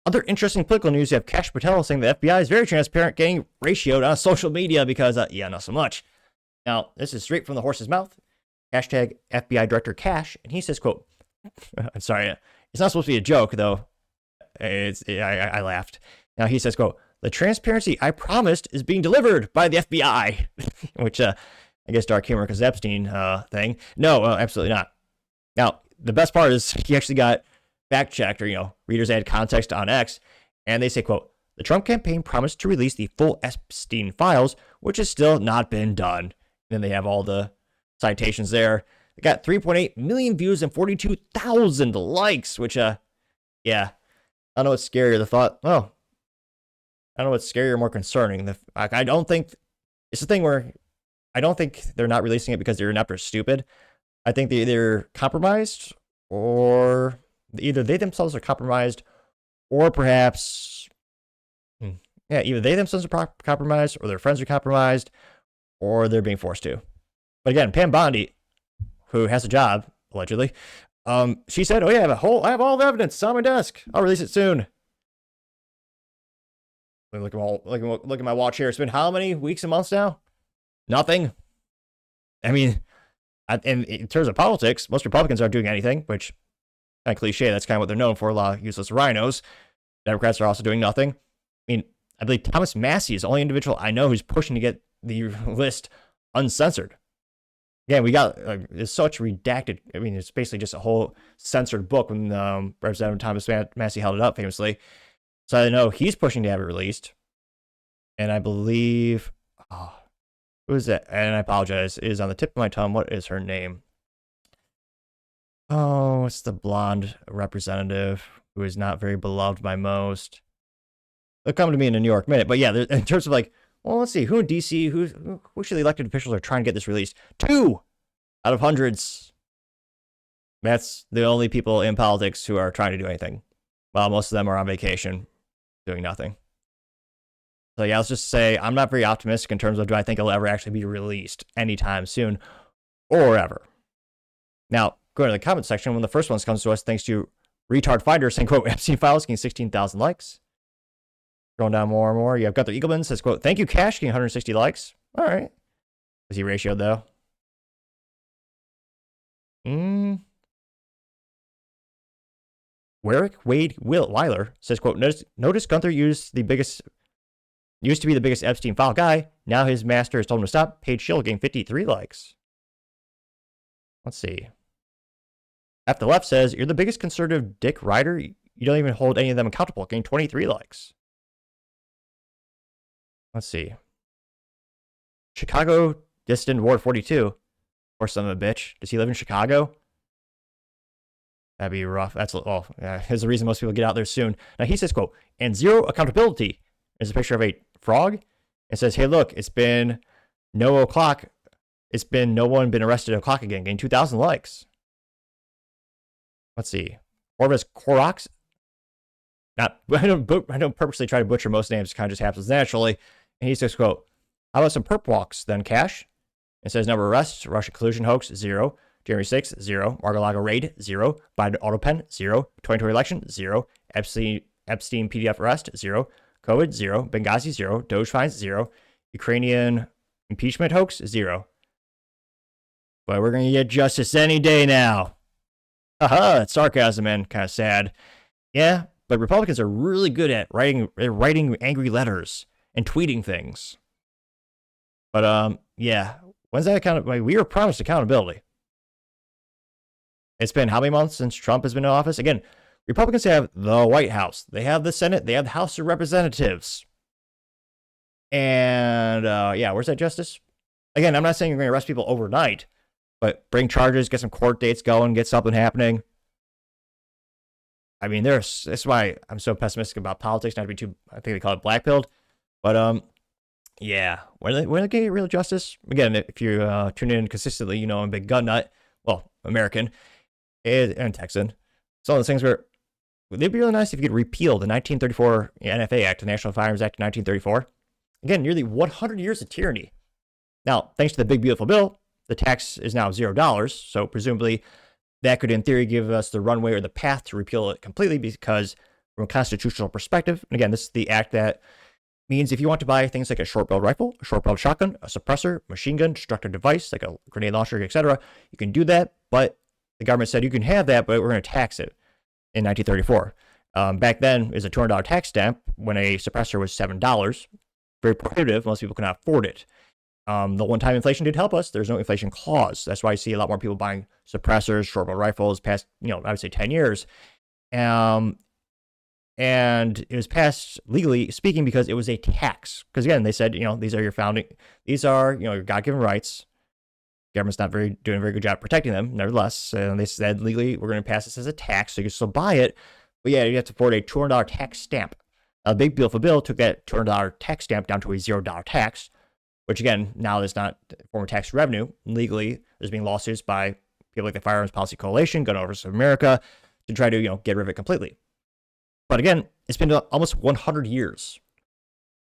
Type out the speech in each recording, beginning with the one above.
Other interesting political news, you have Kash Patel saying the FBI is very transparent, getting ratioed on social media because, not so much. Now, this is straight from the horse's mouth. Hashtag FBI Director Kash, and he says, quote, I'm sorry, it's not supposed to be a joke, though. I laughed. Now, he says, quote, the transparency I promised is being delivered by the FBI, which I guess dark humor because Epstein thing. No, absolutely not. Now, the best part is he actually got fact-checked, or, readers add context on X, and they say, quote, the Trump campaign promised to release the full Epstein files, which has still not been done. And then they have all the citations there. They got 3.8 million views and 42,000 likes, which, I don't know what's scarier. The thought, I don't know what's scarier or more concerning. I don't think, it's the thing where I don't think they're not releasing it because they're inept or stupid. I think they're either compromised or either they themselves are compromised or perhaps, either they themselves are compromised or their friends are compromised or they're being forced to. But again, Pam Bondi, who has a job, allegedly, she said, oh yeah, I have all the evidence. It's on my desk. I'll release it soon. Look at my watch here. It's been how many weeks and months now? Nothing. I mean, and in terms of politics, most Republicans aren't doing anything, which kind of cliche. That's kind of what they're known for, a lot of useless rhinos. Democrats are also doing nothing. I mean, I believe Thomas Massey is the only individual I know who's pushing to get the list uncensored. Again, we got it's such redacted. I mean, it's basically just a whole censored book when Representative Thomas Massey held it up famously. So I know he's pushing to have it released. And I believe, who is that? And I apologize, it is on the tip of my tongue. What is her name? Oh, it's the blonde representative who is not very beloved by most. They'll come to me in a New York minute. But yeah, in terms of let's see, who in D.C., who should the elected officials are trying to get this released? 2 out of hundreds. That's the only people in politics who are trying to do anything. While most of them are on vacation, doing nothing. So yeah, let's just say I'm not very optimistic in terms of do I think it'll ever actually be released anytime soon or ever. Now, going to the comment section, one of the first ones comes to us thanks to Retard Fighter saying, quote, Epstein files getting 16,000 likes. Going down more and more. You have Gunther Eagleman says, quote, thank you, Cash, getting 160 likes. All right. Was he ratioed, though? Warwick Wade Weiler says, quote, notice Gunther used to be the biggest Epstein file guy. Now his master has told him to stop. Paige Schill getting 53 likes. Let's see. After the left says, you're the biggest conservative dick rider. You don't even hold any of them accountable. Getting 23 likes. Let's see. Chicago Distant Ward 42. Or son of a bitch. Does he live in Chicago? That'd be rough. That's the reason most people get out there soon. Now he says, quote, and zero accountability. There's a picture of a frog. It says, hey, look, it's been no one been arrested at o'clock again. Getting 2,000 likes. Let's see. Orvis Korox. I don't purposely try to butcher most names. It kind of just happens naturally. And he says, quote, how about some perp walks then, Cash? It says number of arrests, Russia collusion hoax, 0. January 6th, 0. Mar-a-Lago raid, 0. Biden autopen, 0. 2020 election, 0. Epstein PDF arrest, 0. COVID, 0. Benghazi, 0. Doge fines, 0. Ukrainian impeachment hoax, 0. But we're going to get justice any day now. Haha, it's sarcasm, man. Kind of sad. Yeah, but Republicans are really good at writing angry letters and tweeting things. But, yeah. When's that we were promised accountability. It's been how many months since Trump has been in office? Again, Republicans have the White House. They have the Senate. They have the House of Representatives. And, where's that justice? Again, I'm not saying you're going to arrest people overnight, but bring charges, get some court dates going, get something happening. I mean, that's why I'm so pessimistic about politics, not to be too, I think they call it black-pilled. But, yeah, when are they going to get real justice? Again, if you tune in consistently, I'm a big gun nut. Well, American and Texan. It's all those things where it'd be really nice if you could repeal the 1934 NFA Act, the National Firearms Act of 1934. Again, nearly 100 years of tyranny. Now, thanks to the big, beautiful bill, the tax is now $0. So presumably that could, in theory, give us the runway or the path to repeal it completely because from a constitutional perspective. And again, this is the act that means if you want to buy things like a short-barreled rifle, a short-barreled shotgun, a suppressor, machine gun, destructive device like a grenade launcher, etc., you can do that. But the government said you can have that, but we're going to tax it in 1934. Back then, it was a $200 tax stamp when a suppressor was $7. Very prohibitive. Most people cannot afford it. The one-time inflation did help us. There's no inflation clause. That's why you see a lot more people buying suppressors, short-barreled rifles past, I would say 10 years. And it was passed legally speaking because it was a tax. Because again, they said, these are your God-given rights. Government's not doing a very good job protecting them, nevertheless. And they said legally, we're going to pass this as a tax, so you can still buy it. But yeah, you have to afford a $200 tax stamp. A big beautiful bill took that $200 tax stamp down to a $0 tax, which again, now is not a form of tax revenue. Legally, there's being lawsuits by people like the Firearms Policy Coalition, Gun Owners of America, to try to, get rid of it completely. But again, it's been almost 100 years.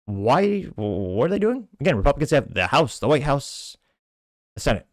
Why? What are they doing? Again, Republicans have the House, the White House, the Senate.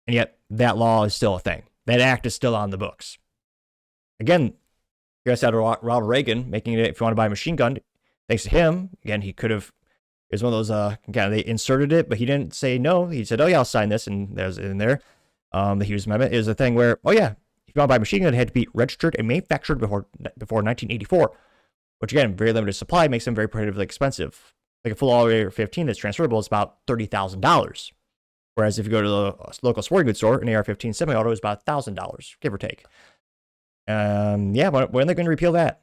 And yet, that law is still a thing. That act is still on the books. Again, you guys had Ronald Reagan making it, if you want to buy a machine gun, thanks to him, again, he could have, it was one of those, again, they inserted it, but he didn't say no. He said, oh yeah, I'll sign this, and there's in there. The Hughes Amendment is a thing where, oh yeah, if you want to buy a machine gun, it had to be registered and manufactured before 1984, which again, very limited supply makes them very prohibitively expensive. Like a full AR-15 that's transferable is about $30,000. Whereas if you go to the local sporting goods store, an AR-15 semi-auto is about $1,000, give or take. Yeah, when are they going to repeal that?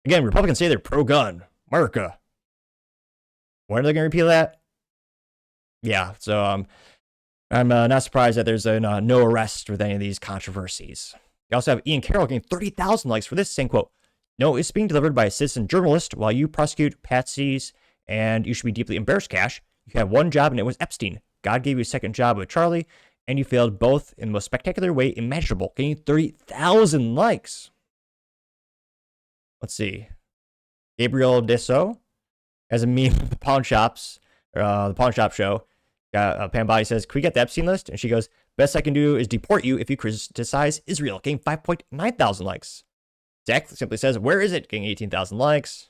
Again, Republicans say they're pro-gun. America. When are they going to repeal that? Yeah, so I'm not surprised that there's no arrest with any of these controversies. You also have Ian Carroll getting 30,000 likes for this, saying, quote, no, it's being delivered by a citizen journalist while you prosecute patsies, and you should be deeply embarrassed, Kash. You had one job, and it was Epstein. God gave you a second job with Charlie, and you failed both in the most spectacular way imaginable, getting 30,000 likes. Let's see. Gabriel Deso has a meme of the pawn shops, the pawn shop show. Pam Body says, can we get the Epstein list? And she goes, best I can do is deport you if you criticize Israel, getting 5.9 thousand likes. Zach simply says, where is it? Getting 18,000 likes.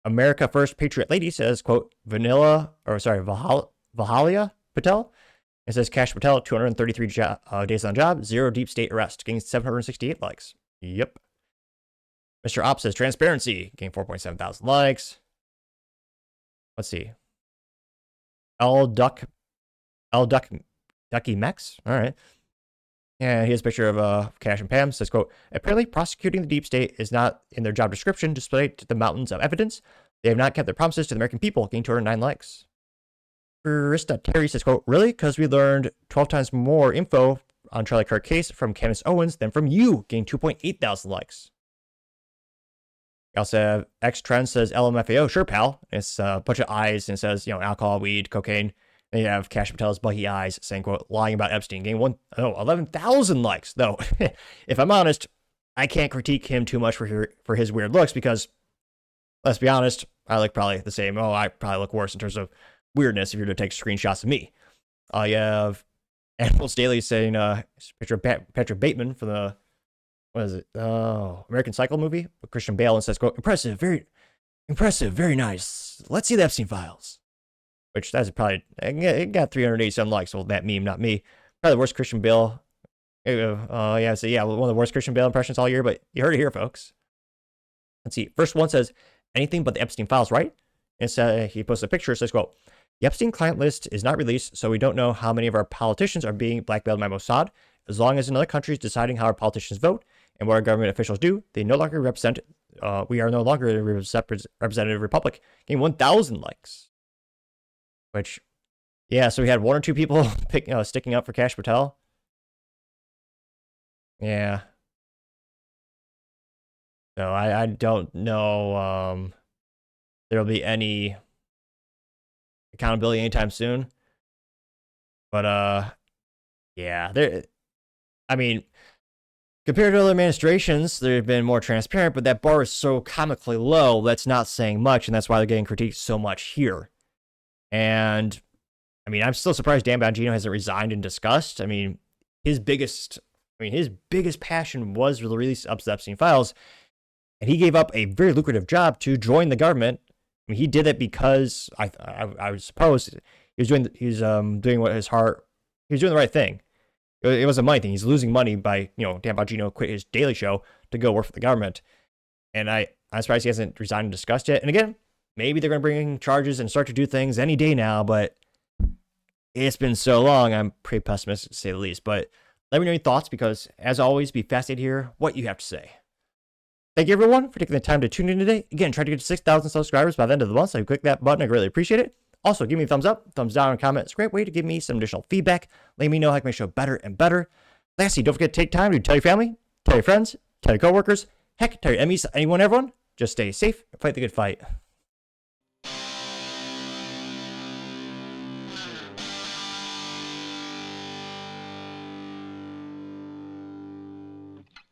America First Patriot Lady says, quote, Vahalia Patel. It says Kash Patel, 233 days on job, 0 deep state arrest, getting 768 likes. Yep. Mr. Op says transparency, getting 4.7 thousand likes. Let's see. Ducky Mex. All right. And here's a picture of Kash and Pam. Says, quote, apparently prosecuting the deep state is not in their job description, despite the mountains of evidence. They have not kept their promises to the American people, getting 209 likes. Barista Terry says, quote, really? Because we learned 12 times more info on Charlie Kirk case from Candace Owens than from you, getting 2.8 thousand likes. We also have X Trend says LMFAO, sure, pal. It's a bunch of eyes and it says, alcohol, weed, cocaine. Then you have Kash Patel's buggy eyes saying, quote, lying about Epstein, getting 11,000 likes. Though, if I'm honest, I can't critique him too much for his weird looks because, let's be honest, I look probably the same. Oh, I probably look worse in terms of weirdness if you're to take screenshots of me. You have Animals Daily saying, picture of Patrick Bateman from the, what is it? Oh, American Psycho movie with Christian Bale, and says, quote, impressive, very nice. Let's see the Epstein files. Which that's probably, it got 387 likes. Well, that meme, not me. Probably the worst Christian Bale. One of the worst Christian Bale impressions all year, but you heard it here, folks. Let's see. First one says, anything but the Epstein files, right? And he posts a picture, says, quote, the Epstein client list is not released, so we don't know how many of our politicians are being blackmailed by Mossad. As long as another country is deciding how our politicians vote and what our government officials do, they no longer represent, we are no longer a representative republic. Getting 1,000 likes. Which, yeah, so we had one or two people sticking up for Kash Patel. Yeah. So I don't know there'll be any accountability anytime soon. But yeah, compared to other administrations, they've been more transparent, but that bar is so comically low, that's not saying much, and that's why they're getting critiqued so much here. And, I'm still surprised Dan Bongino hasn't resigned in disgust. His biggest passion was the release of the Epstein files. and he gave up a very lucrative job to join the government. I mean, he did it because I would suppose he was doing what his heart. He was doing the right thing. It was a money thing. He's losing money by, Dan Bongino quit his daily show to go work for the government. And I'm surprised he hasn't resigned and discussed it. And again, maybe they're going to bring charges and start to do things any day now, but it's been so long. I'm pretty pessimistic to say the least. But let me know your thoughts because, as always, be fascinated to hear what you have to say. Thank you, everyone, for taking the time to tune in today. Again, try to get to 6,000 subscribers by the end of the month, so you click that button. I greatly appreciate it. Also, give me a thumbs up, thumbs down, and comment. It's a great way to give me some additional feedback. Let me know how I can make the show better and better. Lastly, don't forget to take time to tell your family, tell your friends, tell your coworkers, heck, tell your enemies, anyone, everyone. Just stay safe and fight the good fight.